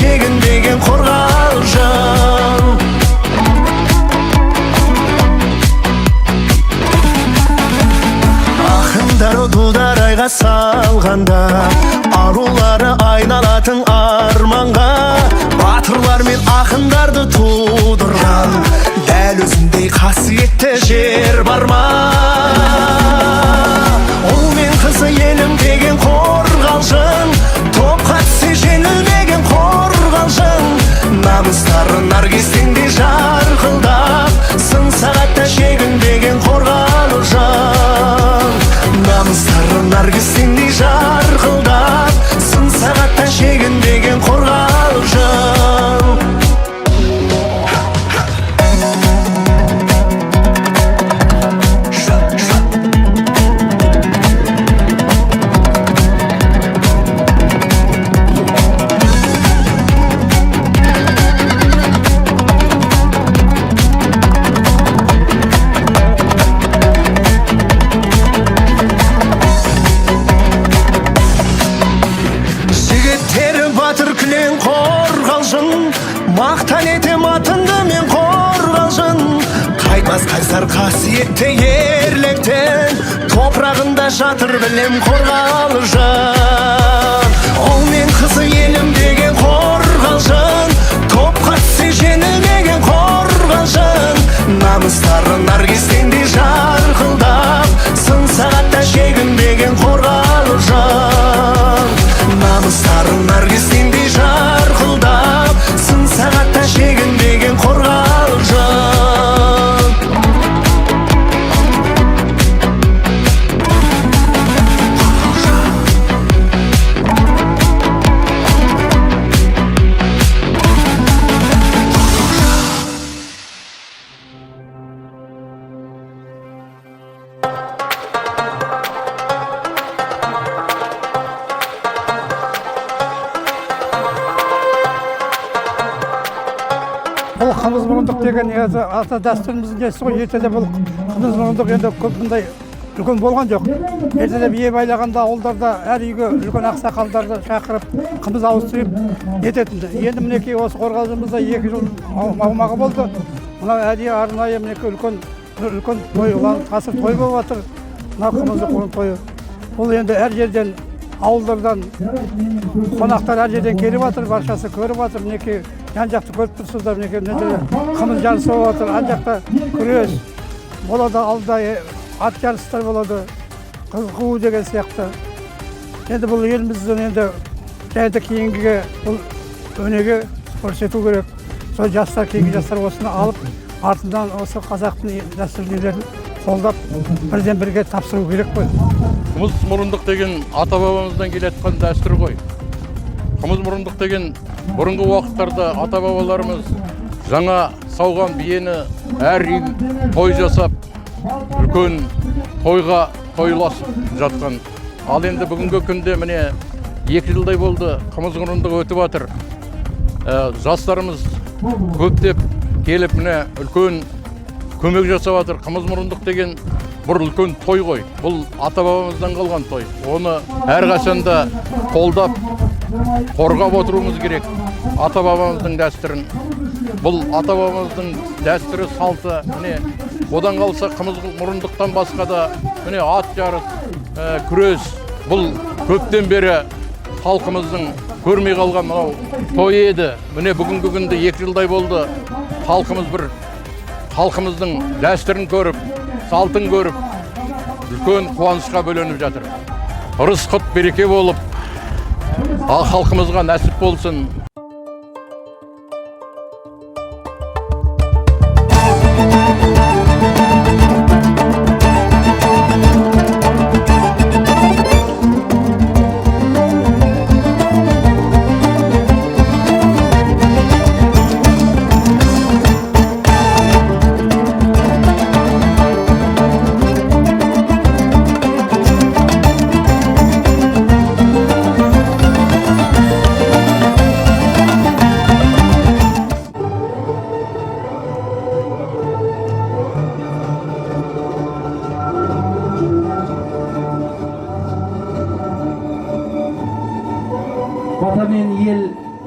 шегінбеген қорғалжың. Ақындар дударайға салғанда, арулары айналатын арманға, батырлар мен ақындарды тудырған дәл өзіндей қасиетті жер бар ма? Ұл мен қызы елім деген қорғалжың, топқа түсе жеңілмеген қорғалжың. Намыстары наргестеңдей жарқылдап, сын сағатта шегінбеген қорғалжың. Намыстары наргестеңдей жарқылдап, сын сағатта шегінбеген қорғалжың. Мақтан етем атынды мен қорғалжың, қайтмас қайсар қасиетті ерліктен, топырағында жатыр білем қорғалжың. Ұл мен қызы елім деген қорғалжың, топқа түсе жеңілмеген қорғалжың. Намыстары наргестеңдей жарқылдап, сын сағатта шегінбеген қорғалжың. Намыстары наргестеңдей жарқылдап, сын сағатта шегінбеген қорғалжың. Бұл қымыз мұрындық деген ата дәстүріміздің несі ғой. Ертеде бұл қымыз мұрындық енді көп мұндай үлкен болған жоқ. Ертеде бие байлағанда ауылдарда әр үйге үлкен ақсақалдарды шақырып қымыз ауыстырып ететінді. Енді мінекей осы қорғалжымызда 2 жыл аумағы болды. Мына әдейі арнайы мінекей үлкен той, ғасыр той болып жатыр. Мына қымызды қойын тойы. Бұл енді әр жерден ауылдардан қонақтар әр жерден келіп жатыр, баршасы көріп жатыр. Мінекей жан жақты көріп тұрсыздар, мінекей қымыз жарысы болып жатыр. Ан жақта күрес болады, алда ат жарыстар болады, қыз қуу деген сияқты. Енді бұл еліміздің енді және кейінгі бұл өнеге көрсету керек. Сол жастар, кейінгі жастар осыны алып, артынан осы қазақтың дәстүрлерін қолдап бірден бірге тапсыру керек қой. Қымыз мұрындық деген ата бабамыздан келеткен дәстүр ғой. Қымыз мұрындық деген бұрынғы уақыттарда ата бабаларымыз жаңа сауған биені әр үй той жасап, үлкен тойға тойласып жатқан. Ал енді бүгінгі күнде міне 2 жылдай болды қымыз мұрындық өтіп жатыр. Жастарымыз көптеп келіп міне үлкен көмек жасап жатыр. Қымыз мұрындық деген бір үлкен той ғой. Бұл ата бабамыздан қалған той. Оны әрқашанда қолдап, қорғап отыруымыз керек. Ата бабамыздың дәстүрін. Бұл ата бабамыздың дәстүрі, салты. Міне одан қалса қымыз мұрындықтан басқа да міне ат жарыс, күрес. Бұл көптен бері халқымыздың көрмей қалған мынау той еді. Міне бүгінгі күнде 2 жылдай болды. Халқымыздың дәстүрін көріп, салтын көріп, үлкен қуанышқа бөленіп жатыр. Ырыс құт береке болып, халқымызға нәсіп болсын.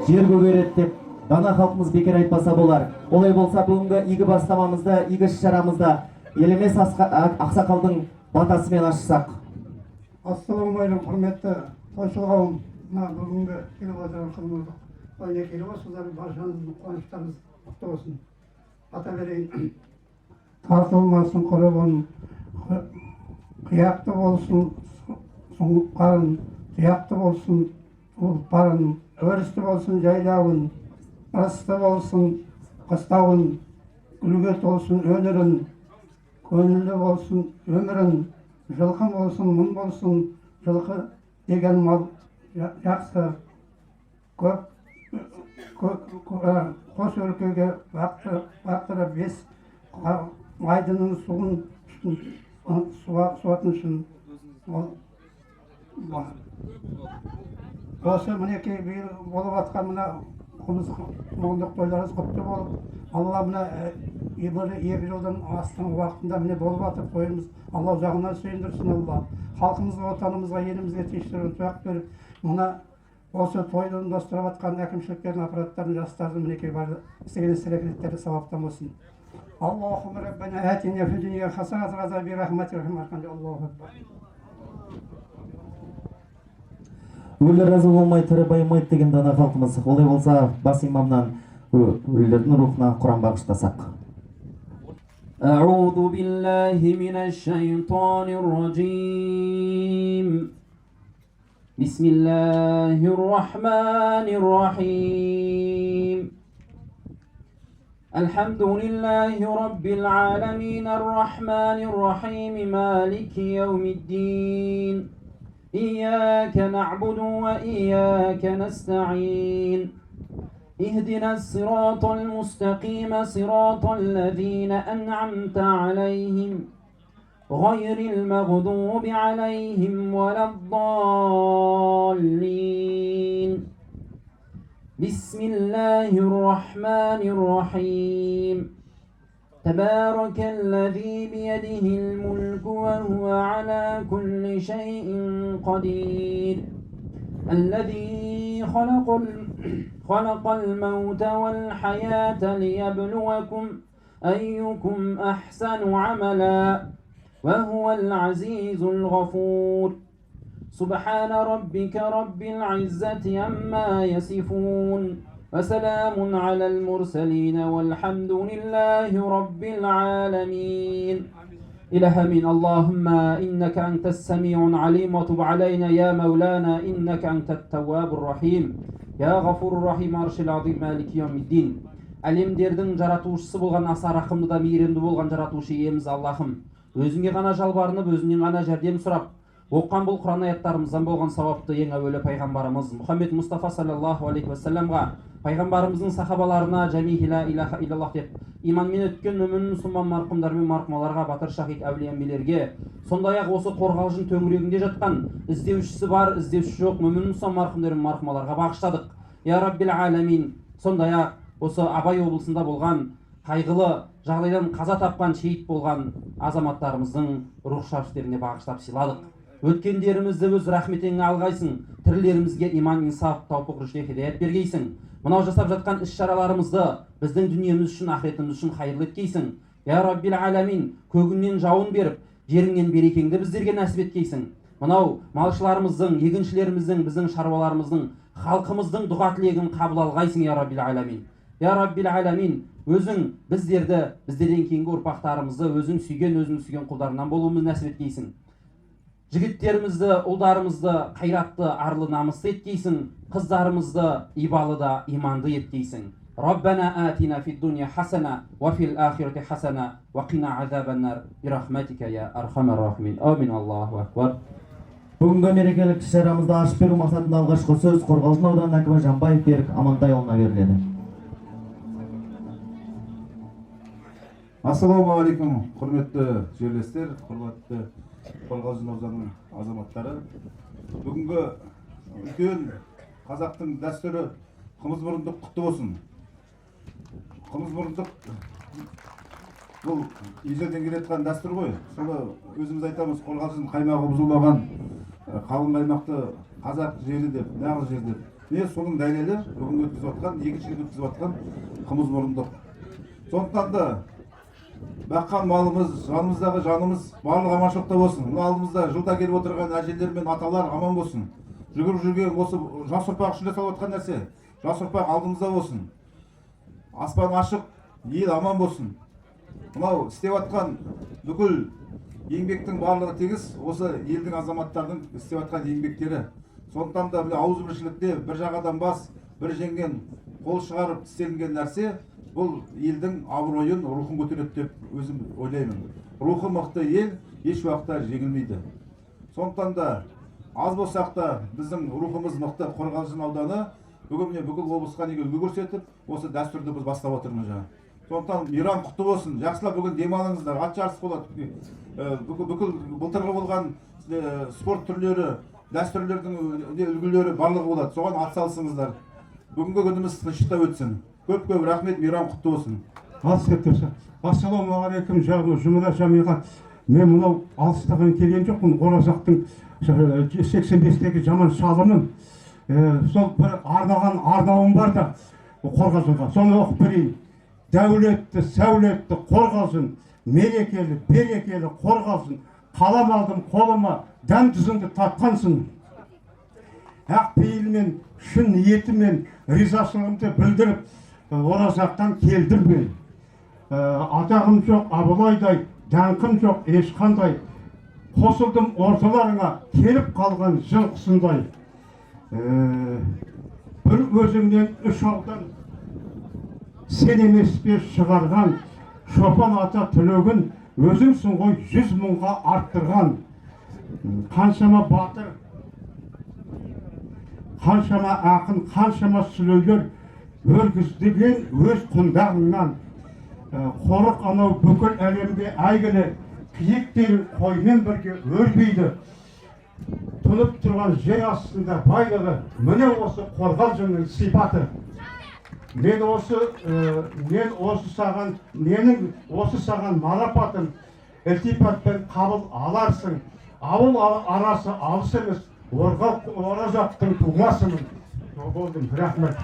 жер көгереді деп дана халқымыз бекер айтпаса болар. Олай болса бүгінгі игі бастамамызды, игі іс-шарамызды елемес ақсақалдың батасымен ашсақ. Ассалаумағалейкум, құрметті тойшыл қауым. Мына бүгінгі келіп отырған күнімізді ойына келіп отырсыздар, баршаңыздың қуаныштарыңыз құтты болсын. Ата берейін. Тартылмасын құрығын, қияқты болсын сұңқарын, тұяқты болсын ұлпарын, өрісті болсын жайлауын, ырысты болсын қыстауын, гүлге толсын өнерін, көңілді болсын өмірін, жылқы болсын мұн болсын, жылқы деген мал жақсы, қос өлкеге бақтырып бес майдының суын суатын үшін осы мінекей биыл болып жатқан мына қымыз мұңдық тойларыңыз құтты болып, алла мына екі жылдың астың уақытында міне болып жатыр тойымыз, алла жағынан сүйіндірсін. Алла халқымызға, отанымызға, елімізге тиісті тұяқ беріп, мына осы тойды ұйымдастырып жатқан әкімшіліктердің, аппараттардың, жастардың мінекей бар істеген іс-әрекеттері сауаптан болсын. Аллахумма раббана атина фид дуния хасанатан ва би рахматика Аллаху акбар. Өлі разы болмай тірі байымайды деген дана халқымыз. Олай болса бас имамнан өлілердің рухына Құран бағыштасақ. أعوذ بالله من الشيطان الرجيم بسم الله الرحمن الرحيم الحمد لله رب العالمين الرحمن الرحيم مالك يوم الدين إياك نعبد وإياك نستعين اهدنا الصراط المستقيم صراط الذين أنعمت عليهم غير المغضوب عليهم ولا الضالين بسم الله الرحمن الرحيم تبارك الذي بيده الملك وهو على كل شيء قدير الذي خلق الموت والحياة ليبلوكم أيكم أحسن عملا وهو العزيز الغفور سبحان ربك رب العزة عما يصفون وسلام على المرسلين والحمد لله رب العالمين إله من اللهم إنك أنت السميع العليم وتب علينا يا مولانا إنك أنت التواب الرحيم يا غفور الرحيم عرش العظيم مالك يوم الدين әлемдердің жаратушысы болған аса рақымды да мейірімді болған жаратушы иеміз Аллахым, өзіңе ғана жалбарынып, өзіңнен ғана жәрдем сұрап, оққан бұл Құран аяттарымыздан болған сауапты ең әуелі пайғамбарымыз Мұхаммед Мұстафа саллаллаху алейхи уассаламға, пайғамбарымыздың сахабаларына жәмиғи ла илаха иллаллах деп иманмен өткен өмірін мұсылман марқұмдар мен марқұмаларға, батыр шахид әулие-әмбиелерге, сондай-ақ осы қорғалжын төңірегінде жатқан іздеушісі бар, іздеушісі жоқ мүмін мұсылман марқұмдар мен марқұмаларға бағыштадық. Я Раббил Аламин. Сондай-ақ осы Абай облысында болған қайғылы жағдайдан қаза тапқан, шейіт болған азаматтарымыздың рух шарифтеріне бағыштап сыйладық. Өткендерімізді өз рахметіңе алғайсың, тірілерімізге иман, инсаф, тауфиқ, рүште, хидаят бергейсің. Мынау жасап жатқан іс-шараларымызды біздің дүниеміз үшін, ахиретіміз үшін хайырлы еткейсің. Я Раббил Аламин, көгіңнен жауын беріп, жеріңнен берекеңді біздерге нәсіп еткейсің. Мынау малшыларымыздың, егіншілеріміздің, біздің шаруаларымыздың, халқымыздың дұға тілегін қабыл алғайсың, я Раббил Аламин. Я Раббил Аламин, өзің біздерді, біздерден кейінгі ұрпақтарымызды өзің сүйген құлдарынан болуымыз нәсіп еткейсің. Жігіттерімізді, ұлдарымызды қайратты, арлы, намысты еткейсің, қыздарымызды ибалы да иманды еткейсің. Раббана атина фид дуния хасана ва фил ахирати хасана ва қина азабаннар бирахматика я архамар рахимин. Амин. Аллаху акбар. Бүгінгі мерекелік іс-шарамызды ашып беру мақсатында алғашқы сөз Қорғалжын ауданының әкімі Жанбаев Берік Амантайұлына беріледі. Ассалаумағалейкум, құрметті жерлестер, құрметті Қорғалжын ауданының азаматтары. Бүгінгі үлкен қазақтың дәстүрі қымыз мұрындық құтты болсын. Қымыз мұрындық бұл ежелден келе жатқан дәстүр ғой. Соны өзіміз айтамыз, Қорғалжын қаймағы бұзылмаған қалың аймақты қазақ жері деп, нағыз жер деп. міне соның дәлелі бүгін өткізіп жатқан, екінші рет өткізіп жатқан қымыз мұрындық. Сондықтан да баққан малымыз, жанымыздағы жанымыз барлық аманшылықта болсын. Мына алдымызда жылда келіп отырған әжелер мен аталар аман болсын. Жүгіріп жүрген осы жас ұрпақ үшін жасалып жатқан нәрсе, жас ұрпақ алдымызда болсын. Аспан ашық, ел аман болсын. Мынау істеп жатқан бүкіл еңбектің барлығы тегіс осы елдің азаматтардың істеп жатқан еңбектері. Сондықтан да ауызбіршілікте бір жағадан бас, бір жеңген қол шығарып істелінген нәрсе бұл елдің абыройын, рухын көтереді деп өзім ойлаймын. Рухы мықты ел еш уақытта жеңілмейді. Сондықтан да аз болсақ та біздің рухымыз мықты Қорғалжын ауданы бүгін бүкіл облысқа неге үлгі көрсетіп, осы дәстүрді біз бастап отырмыз жаңа. Сондықтан мейрам құтты болсын. Жақсылап бүгін демалыңыздар. Ат жарыс болады. Бүкіл былтырғы болған спорт түрлері, дәстүрлердің үлгілері барлығы болады. Соған атсалысыңыздар. Бүгінгі күніміз тыныштықта өтсін. Көп рахмет, мейрам құтты болсын. Ассалаумағалейкум, жұмыра жамиға. Мен мынау алыстаған келген жоқпын. Оразақтың 85-тегі жаман шалымын. Сол бір арнаған арнауым бар да Қорғалжынға. Соны оқып берейін. Дәулетті, сәулетті Қорғалжын, мерекелі, берекелі Қорғалжын. Қалам алдым қолыма, дәм тұзыңды татқансың. Ақ пейілмен, шын ниетімен ризашылығымды білдіріп, Оразақтан келдім мен. Атағым жоқ Абылайдай, даңқым жоқ ешқандай. Қосылдым орталарыңа, келіп қалған жылқысындай. Бір өзіңнен үш аудан сен емес пе шығарған, шопан ата түлегін өзіңсің ғой 100 мыңға арттырған. Қаншама батыр, қаншама ақын, қаншама сүлейлер өргіздеген өз құндағыңнан. Қорық анау бүкіл әлемге әйгілі, киіктер қоймен бірге өрбейді. Тұнып тұрған жер астында байлығы, міне осы Қорғалжынның сипаты. Менің осы саған марапатым, ілтипатпен қабыл аларсың. Ауыл арасы алыс емес, Оразақтың тумасымын. Болдым, рахмет.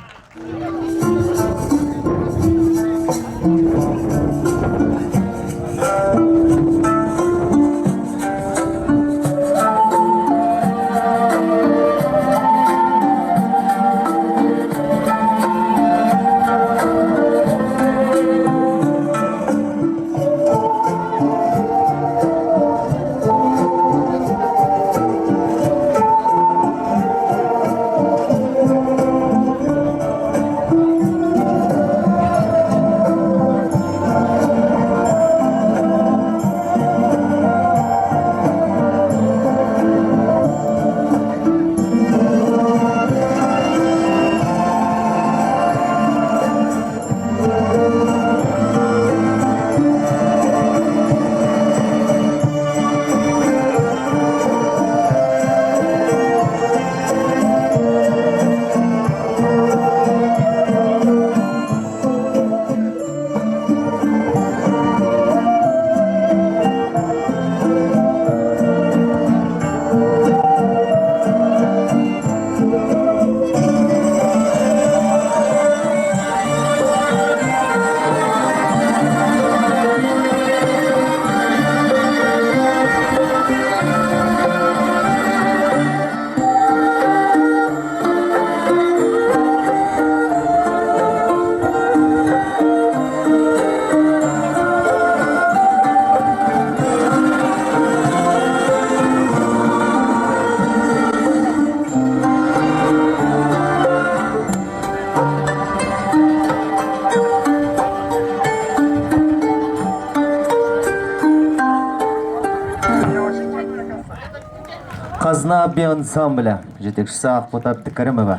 Қазына би ансамблі жетекшісі Ақбота Әбдікәрімова.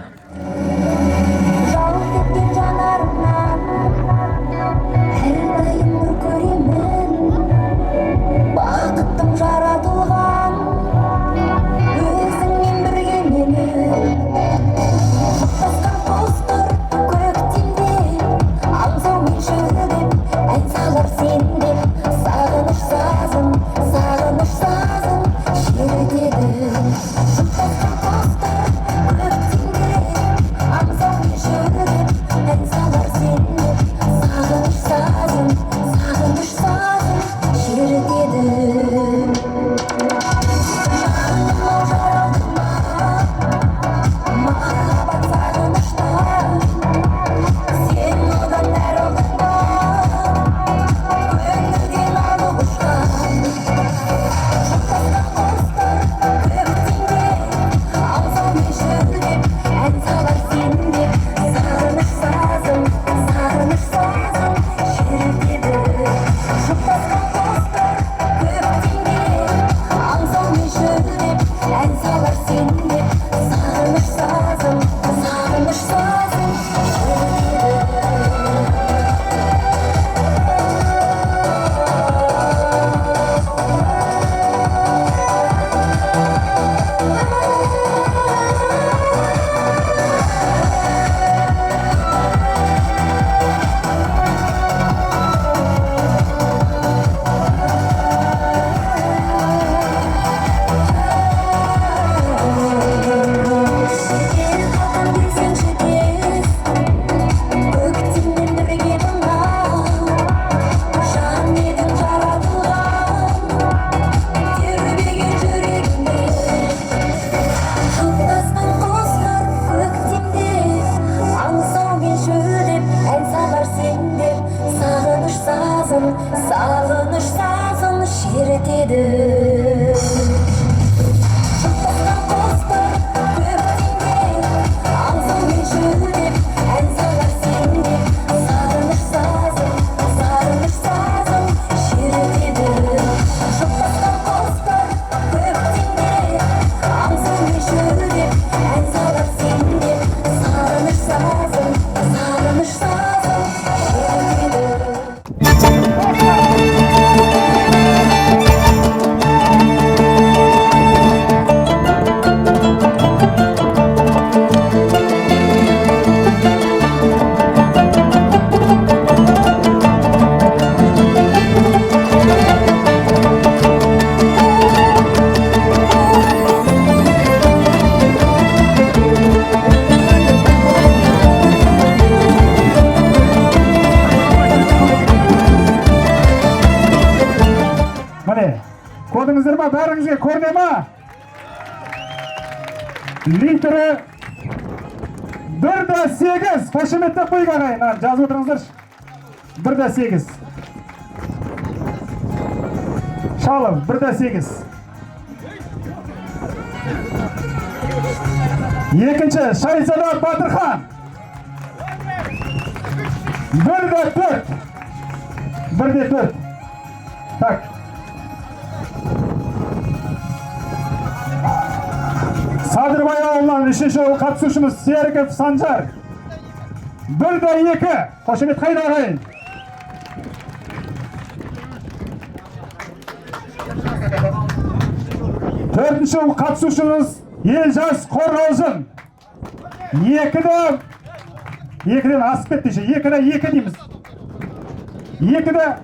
Жалып кеткен жанарымнан әрдайым нұр көремін. Бақыттым жаратылған өзіңмен бірге мені. Басқан тостыр көктемде аңсаумен жүрдім, ән салар сен деп. Сағыныш сазым шертеді. Басқан тостыр көктемде Sağlanış sazlanış eretedi. Baskan dostlar köptenge, ağzımı jülep en salar sende. Sağlanış sazın eretedi. Baskan dostlar köptenge, ağzımı jülep en salar sende. Sağlanış sazın eretedi. Mane, көрдіңіздер ма? Бәріңізге көріне ма? Литрі 1,8. Қошеметтеп қойық ағайын. Жазып отырыңыздаршы. 1,8. Шалым, 1,8. Екінші, Шайзада Батырхан. 1,4. 1,4. Так. Садырбай ауылынан үшінші қатысушымыз Серіков Санжар. 1,2. Қошемет қайда ағайын? Төртінші қатысушымыз Елжас Қорғалжын. 2-ден асып кетті. 2-2 дейміз. 2-3.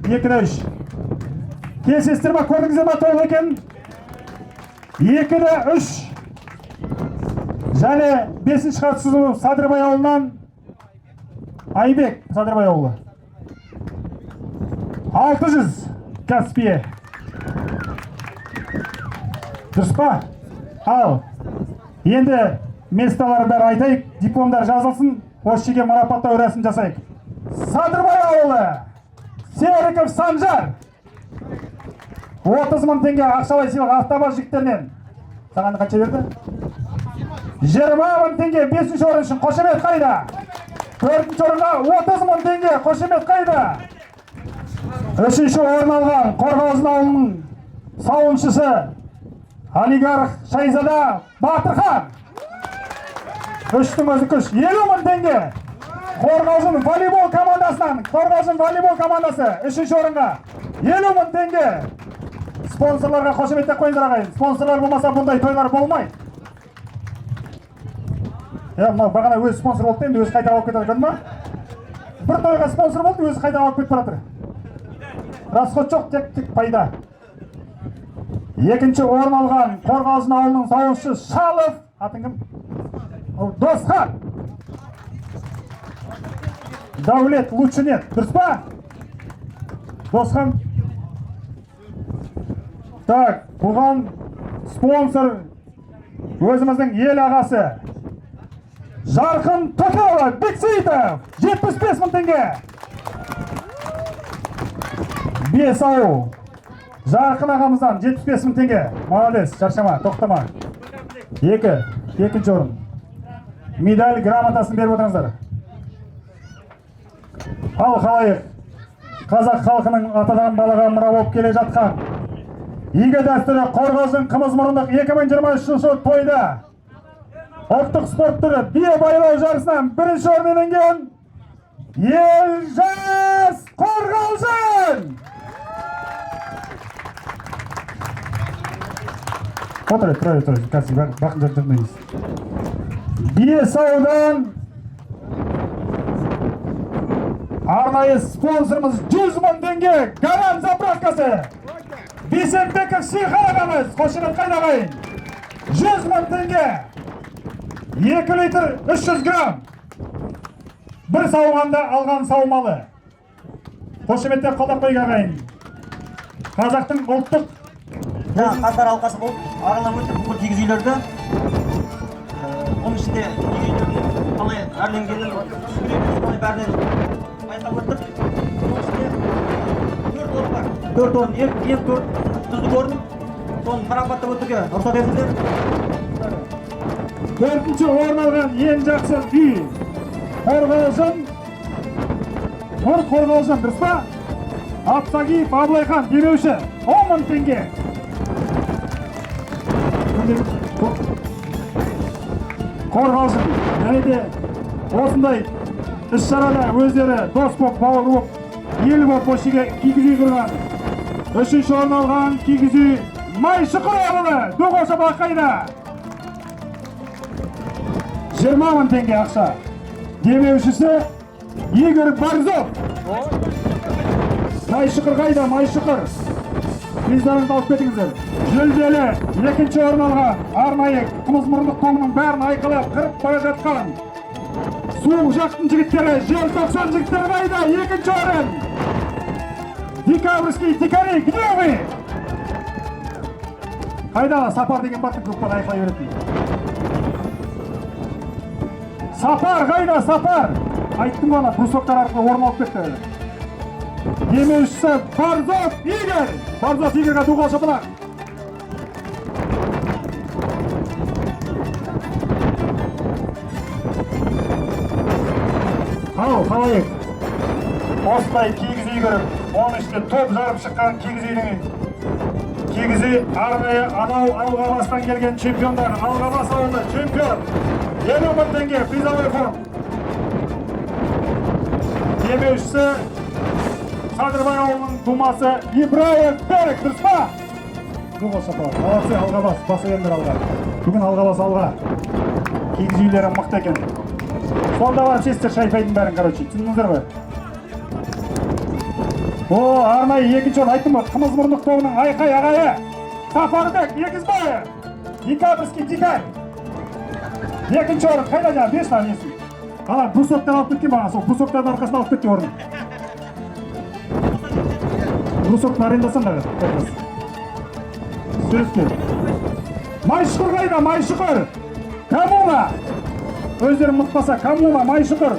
2-3. Келсестер ма, көрдіңіздер ма толық екен? 2-3. Және 5-ші қатысушы Садырбай ауылынан Айбек Садырбай ауылы. 600 Каспия. Дұрыс па? Ал. Енді месталары бәрі айтайық, дипломдар жазылсын, осы жерге марапаттау рәсім жасайық. Садырбай ауылы, Серіков Санжар. 30 мың теңге ақшалай сыйлық автобас жігіттерінен. Саған қанша берді? 20 мың теңге 5-ші орын үшін қошемет қайда? 4-ші орынға 30 мың теңге қошемет қайда? 3-ші орын алған Қорғалжын ауылының сауыншысы олигарх Шайзада Батырхан. 3-тің өзі күш. 50 мың теңге. Қорғалжын волейбол командасынан, Қорғалжын волейбол командасы 3-ші орынға 50 мың теңге. Спонсорларға қошеметтеп қойыңдар ағайын. Спонсорлар болмаса бұндай тойлар болмайды. Мынау бағана өзі спонсор болды енді өзі қайта алып кетеді екен ма? Бір тойға спонсор болды, өзі қайта алып кетіп баратыр. Расход жоқ, тек пайда. 2-ші орын алған Қорғалжын ауылының сауыншысы Шалов. Атын кім? Досхан. Дәулет Лучинет. Дұрыс па? Досхан. Так, бұған спонсор өзіміздің ел ағасы Жарқын Токеова Бексейтов. 75 мың теңге. 5 ауыл. Жарқын ағамыздан 75 мың теңге. Молодец, шаршама, тоқтама. 2-ші орын. Медаль грамотасын беріп отырыңыздар. Ал қалайық. Қазақ халқының атадан балаға мұра болып келе жатқан игі дәстүрі Қорғалжын қымыз мұрындық 2023 тойда ұлттық спорт түрі бие байлау жарысынан 1-ші орын иеленген Елжас Қорғалжын. Тұр, қазір бақын жаттырмаймыз. Бие саудан арнайы спонсорымыз 100 мың теңге гарант заправкасы. Бейсенбеков Сейхан ағамыз, қошемет қайда ағайын. 100 мың теңге. 2 литр 300 грамм. Бір сауғанда алған саумалы. Қошеметтен қалдап қойға ағайын. Қазақтың ұлттық қаздар алқасы болып аралап өтіп бүкіл кигіз үйлерді. Оның ішінде кигіз үйлерді қалай әрленгенін бәрінен байқап өттік. 4 орын ең үздік орын. Соны марапаттап өтуге рұқсат етіңіздер. 4-ші орын алған ең жақсы үй Қорғалжын, дұрыс па? Апсагиев Абылайхан демеуші 10.000 теңге. Қорғалжын, және де осындай іс-шарада өздері дос боп, бауыр боп, ел боп осыға кигіз үй құрған. 3-ші орын алған кигіз үй Майшықыр ауылы, Доғошапа қайда? 20.000 теңге ақша. Демеушісі Игорь Борзов. Майшықыр қайда, Майшықыр? Приздарыңызды алып кетіңіздер. Жүлделі 2-ші орын алған арнайы қымыз мұрындық томының бәрін айқалап қырып бара жатқан суық жақтың жігіттері, желтоқсан жігіттері қайда? 2-ші орын. Декабрьский дикари, где вы? Қайда Сапар деген баттың көкпар айқай беретін. Сапар қайда, Сапар? Айттым ғана, брусоктар арқылы орын алып кетті. Демеушісі Борзов Игорь. Борзов Игорьға дуғал шапалақ. Қалайық. Осылай кигіз үй көріп, оның ішінде топ жарып шыққан кигіз үйдің кигіз үй арнайы анау Алғабастан келген чемпиондар. Алғабас ауылы чемпион. 20.000 теңге призовой фонд. Демеушісі Қадырбай ауылының тумасы Ибраев Берік, дұрыс па? Дуғал шапалақ. Молодцы, Алғабас, басы ендір алға. Бүгін Алғабас алға. Кигіз үйлері мықты екен. Сонда барып шестер шайпайдың бәрін, короче, түсіндіңіздер ғой. Арнайы 2-ші орын айттым ғой, қымыз мұрындық тобының айқай ағайы Сапарбек Егізбайы, Декабрьский дикарь. 2-ші орын қайда жаңа, 5 тан несін. Ана брусоктан алып кеткен баған, сол брусоктардың арқасына алып кетті орын. Брусоктың арендасын дағы. Сөзге. Майшықыр қайда, Майшықыр? Коммуна! Өздерін мұтпаса, коммуна, Майшықыр.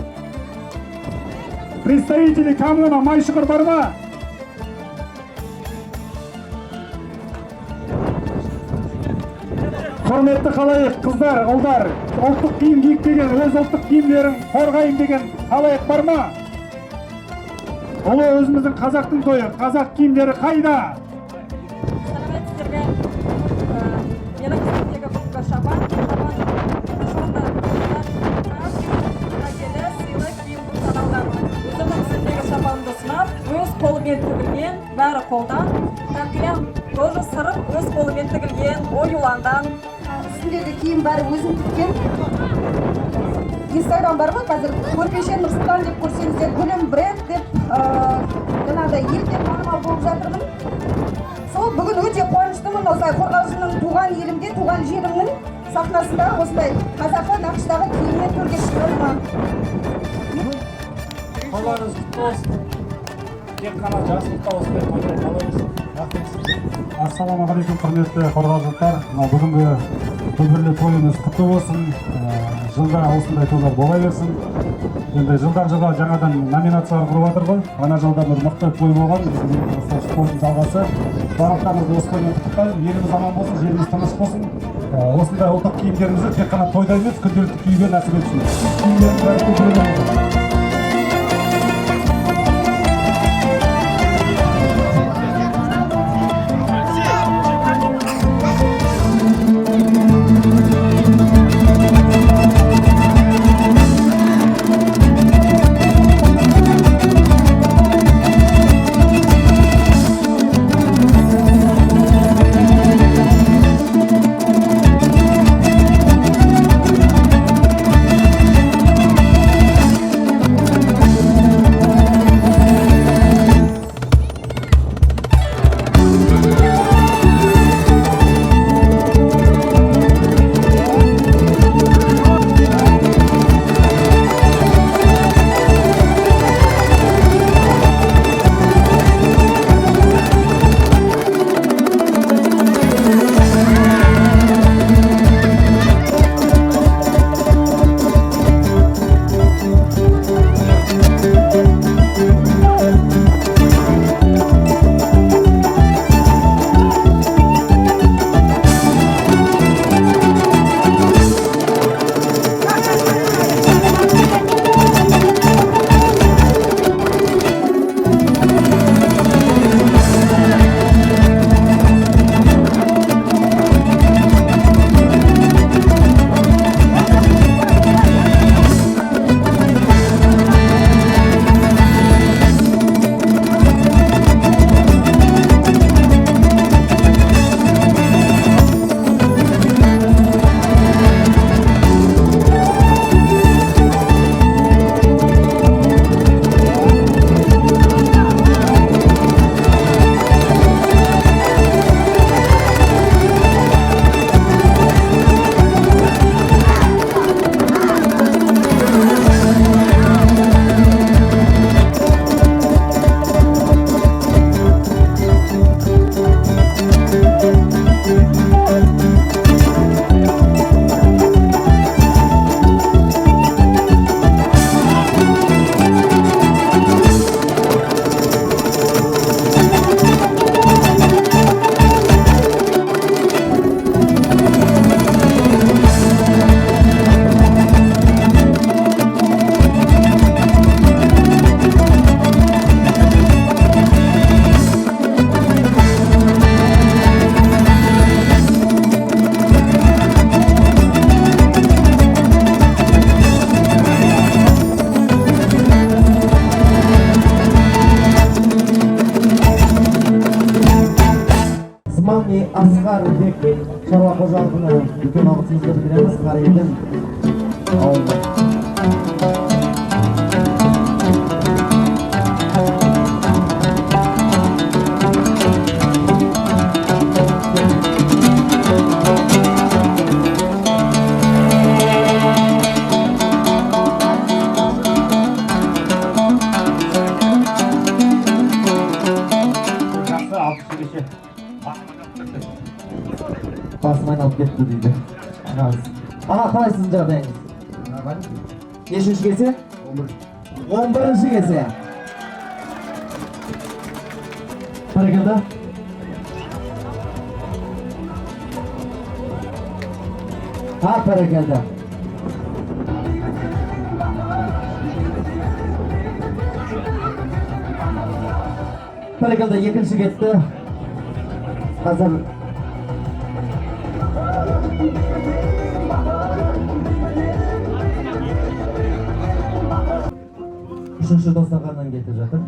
Представители коммуна, Майшықыр бар ма? Құрметті қалайық, қыздар, ұлдар, ұлттық киім киіп деген, өз ұлттық киімдерін қорғайын деген қалайық бар ма? Ұлы өзіміздің қазақтың тойы, қазақ киімдері қайда? Сәлеметсіздерге. Менің үстімдегі бұлға шапан, өз қолымен тігілген, бәрі қолдан. Кәмпиям тоже сырып, өз қолымен тігілген, оюландан. Үстіндегі киім бәрі өзім тіккен. Инстаграм бар ғой қазір, көрпеше Нұрсұлтан деп көрсеңіздер, гүлім бренд деп жаңағыдай елден танымал болып жатырмын. Сол бүгін өте қуаныштымын, осылай Қорғалжынның туған елімде, туған жерімнің сахнасында осылай қазақы нақыштағы киіммен төрге шығарыма. Қолдарыңыз құтты болсын. Тек қана жасылықта осындай тойдай қалайыз. Ассалаумағалейкум, құрметті қорғалжылықтар. Бүгінгі дүбірлі тойымыз құтты болсын. Жылда осындай тойлар бола берсін. Енді жылдан жылға жаңадан номинациялар құрып жатыр ғой. Ана жылда бір мықты той болған. Сол спорттың жалғасы. Барлықтарыңызды осы тоймен құттықтаймын. Еліміз аман болсын, жеріміз тыныш болсын. Осындай ұлттық киімдерімізді тек қана тойда емес, күнделікті киюге нәсіп етсін. Асқар Бек шаруа қожалығына үлкен алғысымызды білдіреміз. Қарайдың ауылы. Басым айналып кетті дейді. Аға, қалай сіздің жағдайыңыз? Нешінші кесе? 11-ші кесе. Бәрекелді. Бәрекелді. Бәрекелді, екінші кетті. Қазір үшінші дастарханнан кетіп жатыр.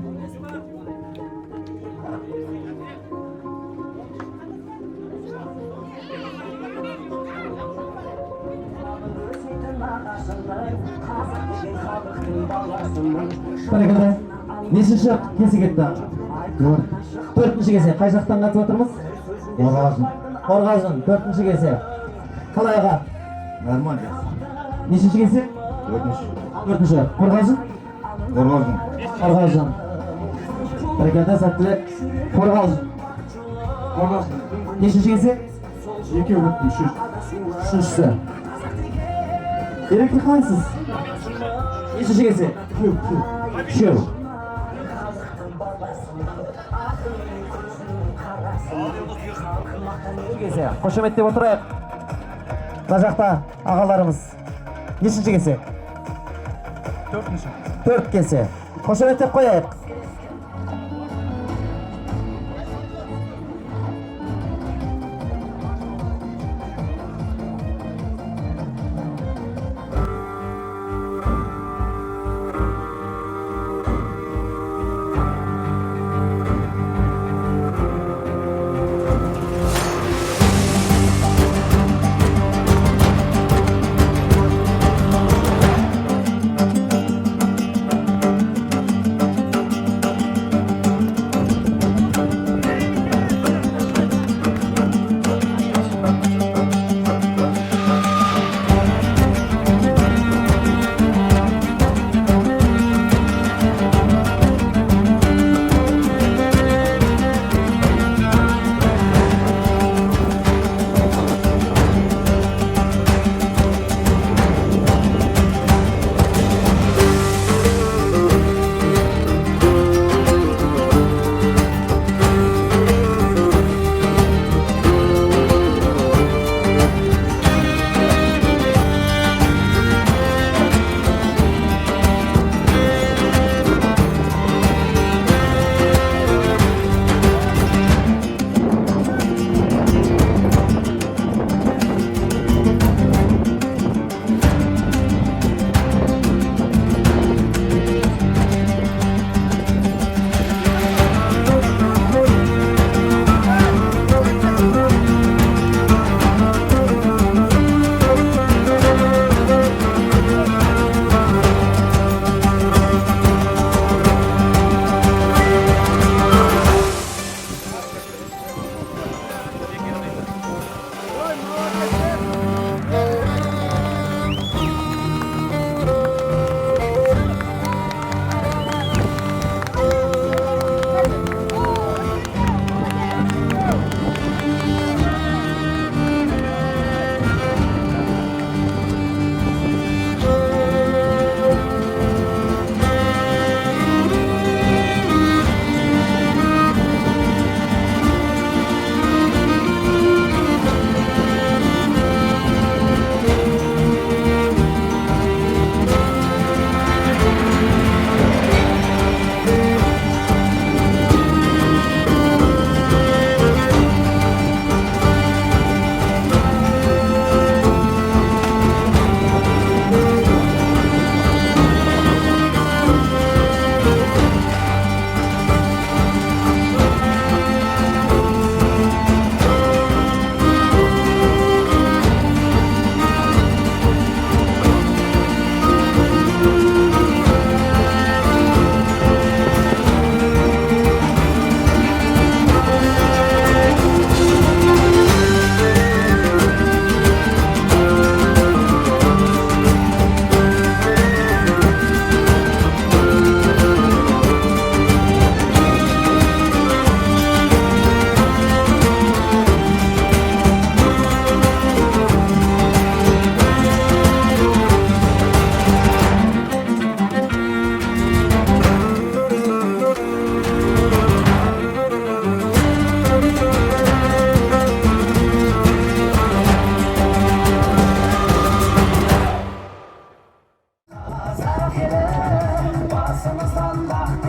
Бәрекелді. Нешінші кесе кетті? Төртінші кесе. Қай жақтан қатысып отырмыз? Қорғалжын. Төртінші кесе. Қалай аға? Нормально. Нешінші кесе? Төртінші. Қорғалжын? Қорғалжын. Бәрекелді, сәттілік. Қорғалжын. Нешінші кесе? Үшіншісі. Еректі қалайсыз? Нешінші кесе? Үшеу. Қошеметтеп отырайық. Мына жақта ағаларымыз. Нешінші кесе? Төрт кесе. Қошеметтеп қояйық.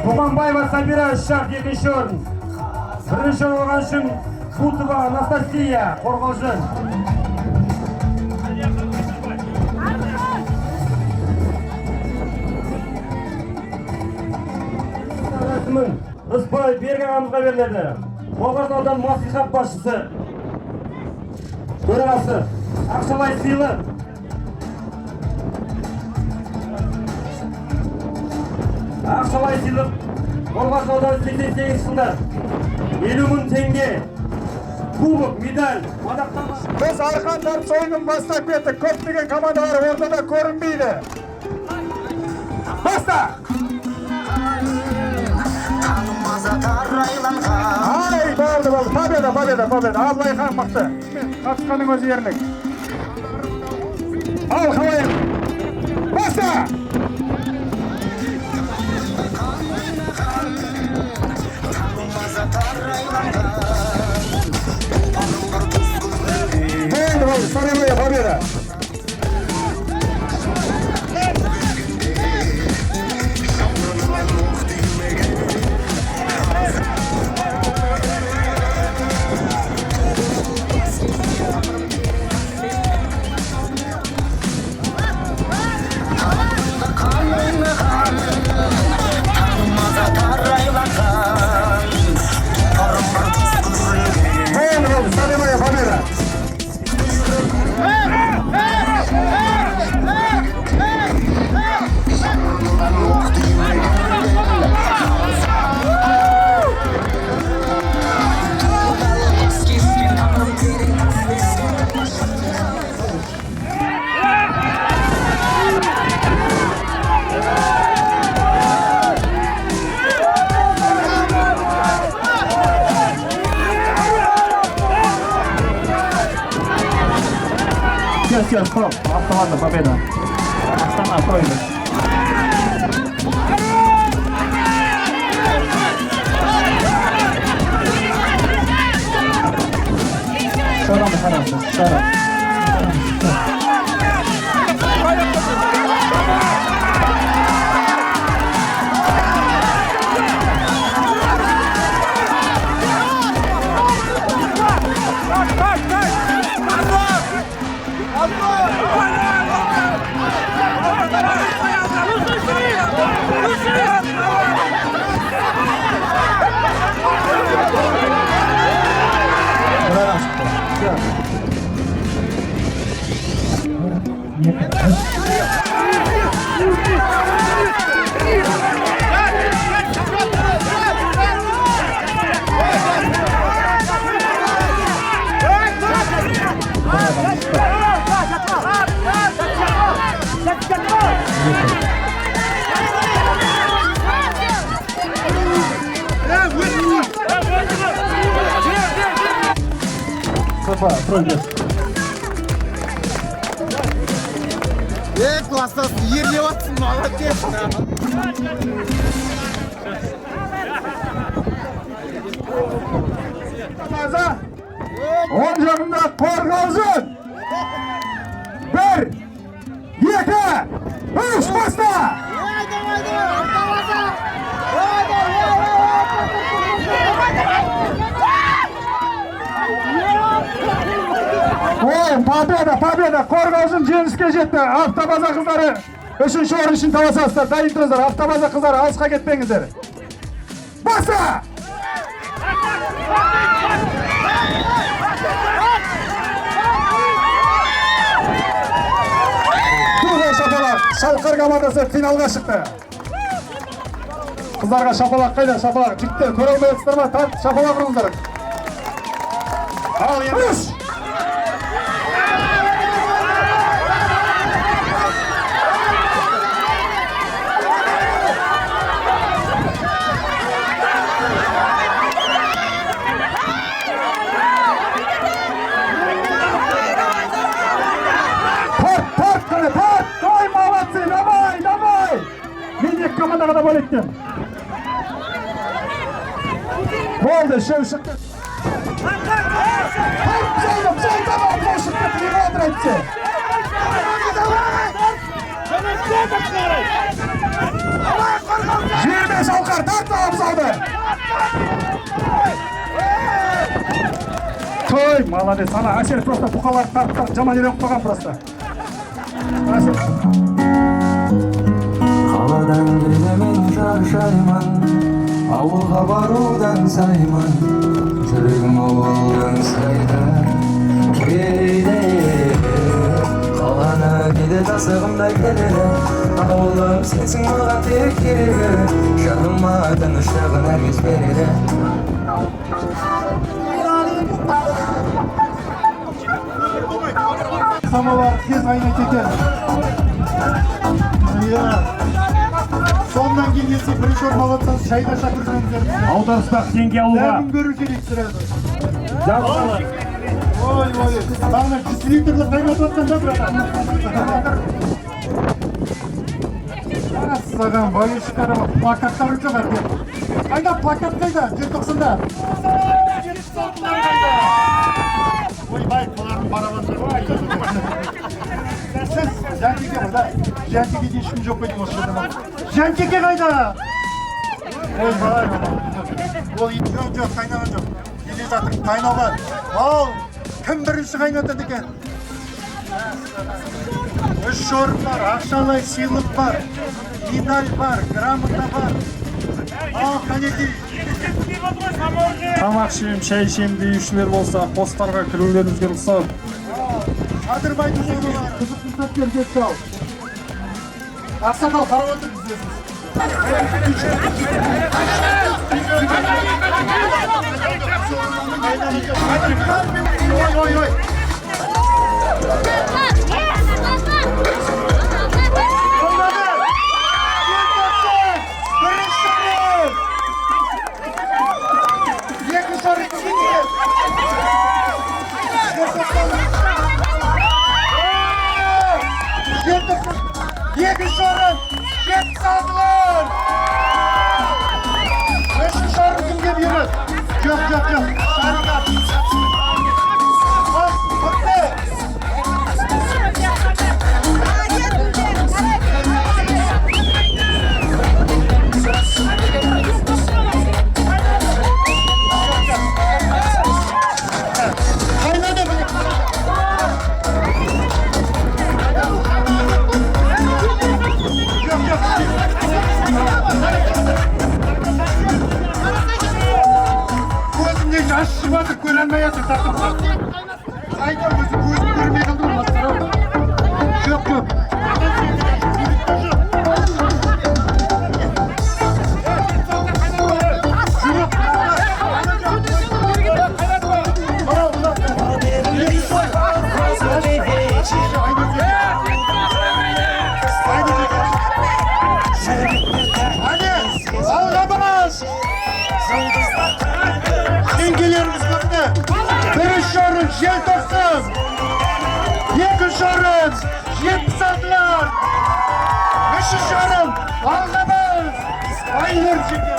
Туғанбаева Сабира 3 шарт 2-ші орын. 1-ші орын алған үшін Бутова Анастасия қорғаушы. Рәсімін Рысбай Берік ағамызға беріледі. Қорғас аудан мәслихат басшысы, төрағасы ақшалай сыйлы. Ақшалай сыйлық Қорғас ауданы 88 жылдар 50.000 теңге кубок, медаль, мадақтама. Біз арқан тартыс ойынын бастап кеттік. Көптеген командалар ортада көрінбейді. Баста! Ай, болды. Победа. Абылайхан мықты. Қатысқаның өзі ерлік. Ал, қалайық. Баста! Сарайная победа! Сарайная победа! Все, стоп, автоматно, победа. Астана, пройдет. Шарам. Пройдет. Класстас ерлеп атсың, молодец. Он жағында қорғалжын. 1, 2, 3, баста! Ой, победа! Қорғалжын жеңіске жетті. Автобаза қыздары 3-ші орын үшін таласасыздар. Дайын тұрыңыздар. Автобаза қыздары алысқа кетпеңіздер. Баста! Шалқар командасы финалға шықты. Қыздарға шапалақ қайда, шапалақ. Жігіттер, көре алмай жатсыздар ма? Тарт, шапалақ ұрыңыздар. Ал енді. Командаға да бөлеттім. Болды, шөу шықты. Давай, Ой, молодец. Ана Әсел просто бұқалар қарттар жаман үйреніп қалған просто. Әсел. Қаладан келемін шаршаймын, ауылға барудан саймын, жүрегім ауылдан сайды кейде. Қаланы кейде тасығымдай келеді, ауылым сенсің маған тек керегі, жаныма тыныштығын әркез береді. Самалар тез айнат екен. Сондан кейін есе бірінші орын алатсаңыз шайға шақырсаңыздар. Аударыспақ теңге алуға. Бәрін көру керек сұрады. Ой, бағына 100 литрлі қайнатып жатқан да братан. Саған байышқары плакаттары жоқ әрде. Қайда плакат қайда? 190-да. Ой, бай, бұлардың барабандары. Сіз Жәнтеке бар да? Жәнтеке ешкім жоқ қойдың осы жерде. Жәнтеке қайда? Ой, бай, ол жоқ, қайнаған жоқ. Келе жатыр, қайнаған. Ал, кім бірінші қайнатады екен? 3 орын бар, ақшалай сыйлық бар, медаль бар, грамота бар. Ал, қанекей. Тамақ ішем, шай ішем деушілер болса, посттарға кірулеріңізге рұқсат. Қадырбайдың жолына қызықты сәттер кетті ал. Ақсақал қарап отыр біздесіз. Ой. Екінші орын, 76-лар! Үшінші орын кімге береді? Жоқ. Шарикат. Ал, бұқты! Қайнады бұл! Көзімде жас шығып жатыр, көре алмай жатыр, тартып. Қайда өзі көзім көрмей қалды ма, масқара? Жоқ. Теңгелеріміз көпті. Бірінші орын желтоқсан. Екінші орын 76-лар. Үшінші орын Алғабас. Айнұр жеке.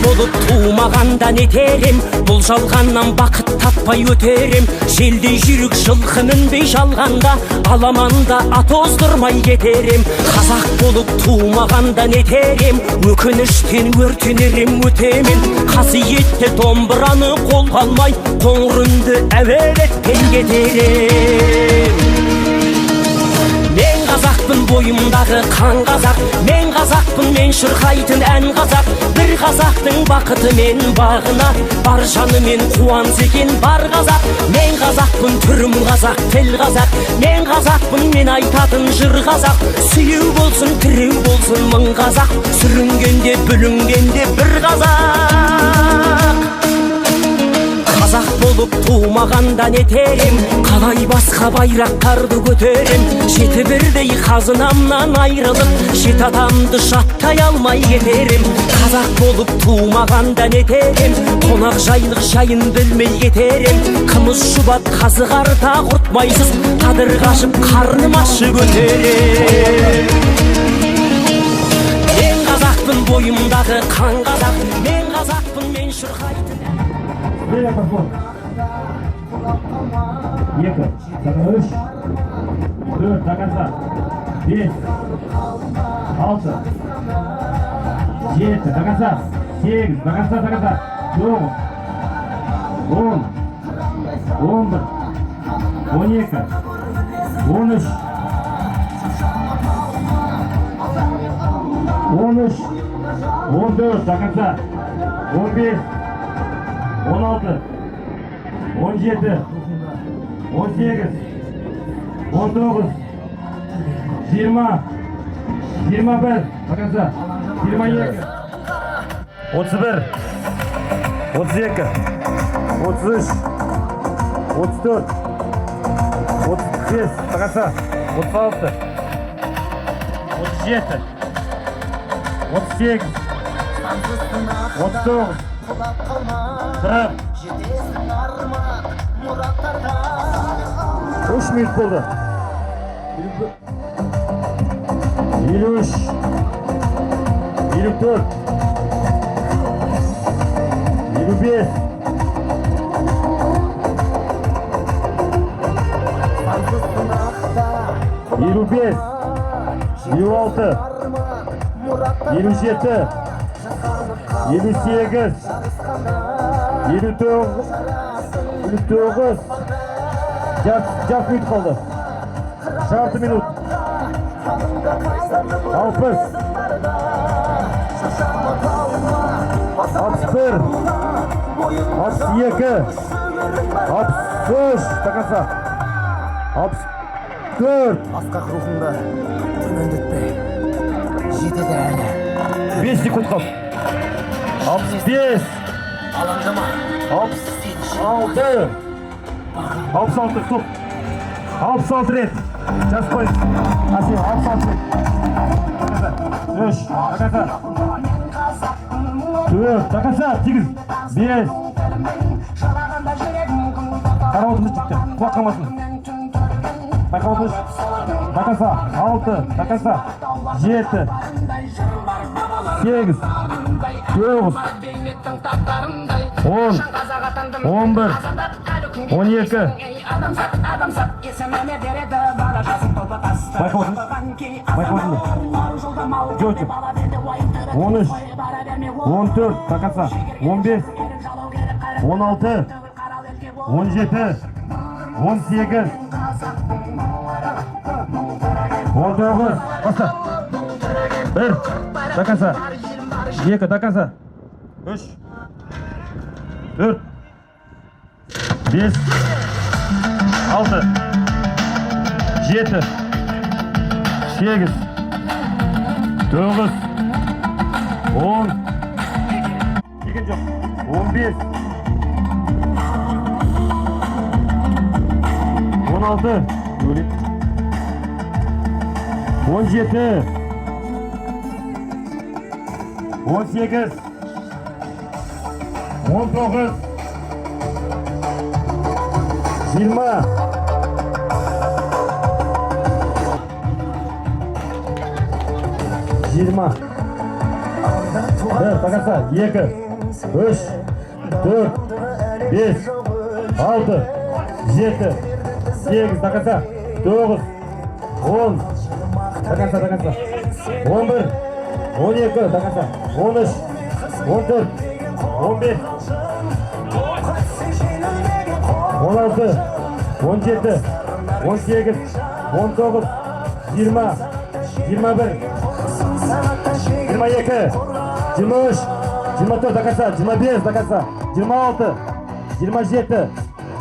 Болып туымағанда нетерем, бұл жалғаннан бақыт таппай өтерем. Желдей жүрік жылқы мінбей жалғанда, аламанда ат оздырмай кетерем. Қазақ болып туымағанда нетерем, өкініштен өртенерем өтемен. Қасиетті домбыраны қолға алмай, қоңыр үнді әуелетпен кетерем. Мен қазақпын, бойымдағы қан қазақ. Мен қазақпын, мен шырқайтын ән қазақ. Бір қазақтың бақыты мен бағына, бар жанымен қуанса екен бар қазақ. Мен қазақпын, түрім қазақ, тіл қазақ. Мен қазақпын, мен айтатын жыр қазақ. Сүйеу болсын, тіреу болсын мың қазақ. Сүрінгенде, бүлінгенде бір қазақ. Қазақ болып тума тумағанда нетерем, қалай басқа байрақтарды көтерем. Жеті бірдей қазынамнан айрылып, жеті адамды жаттай алмай кетерем. Қазақ болып тумағанда нетерем, қонақ жайлық жайын білмей кетерем. Қымыз шұбат қазы қарта құртмайсыз, қадыр қашып қарным ашы көтерем. Мен қазақпын, бойымдағы қан қазақ, мен қазақпын, мен шырқайтын. Екі, үш, төрт, тақаса, бес, алты, жеті, тақаса, сегіз, тақаса, тоғыз, он, 11, 12, 13, 14, тақаса, 15, 16, 17, 18, 19, 20, 21, тақаса, 22, 31, 32, 33, 34, 35, тақаса, 36, 37, 38, 39, 40. 3 minut oldu. 53, 54, 25, 25, 26, 27, 58, 59, Cevap minut kaldı. Şartı minut. 60, 61, 62, 63, takasa, 64. Asqaq ruhunda tömendetme. Жетеді әлі. 5 sekund kaldı. 65, Алаңдама. 66, 66, stop. 66 red. Just koy. Asıl 66 red. 3, takasa. 4, takasa, 8, 5. Karavotumuz çıktı. Kulak kalmasın. Baykavatımız. Takasa, 6, takasa, 7, 8, 9, 10, 11, 12. Baykavatımız. Baykavatımız. 4, 13, 14, takasa, 15, 16, 17, 18, 19, basta. 1, takasa. 2, takasa. 3, 4, 5, 6, 7, 8, 9, 10, 11, 16, 17, 18, 19, 20, 20. Evet, takasa. 2, 3, 4, 5, 6, 7, 8, takasa. 9, 10, takasa, takasa. 11, 12, takasa. 13, 14, 15, 16, 17, 18, 19, 20, 21, 22, 23, 24, takasa, 25, takasa, 26, 27,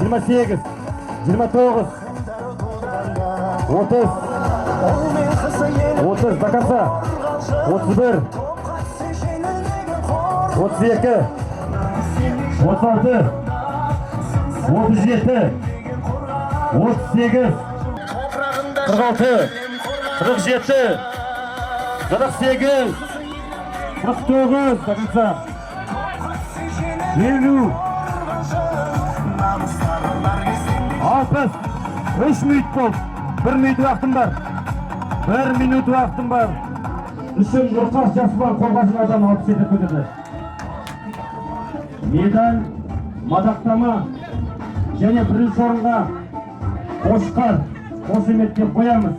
28, 29, 30, 30, takasa, 31, 32, 36, 37, 38, 46, 47, 48, 49, bakınsa. 50, 60, 3 minut болды. 1 minut уақытым бар. 1 минут уақытым бар. Үшін ортас жасы бар қорғашылардан 67 көтерді. Медаль, мадақтама және бірінші орынға Қошқар, Қосемет деп қоямыз.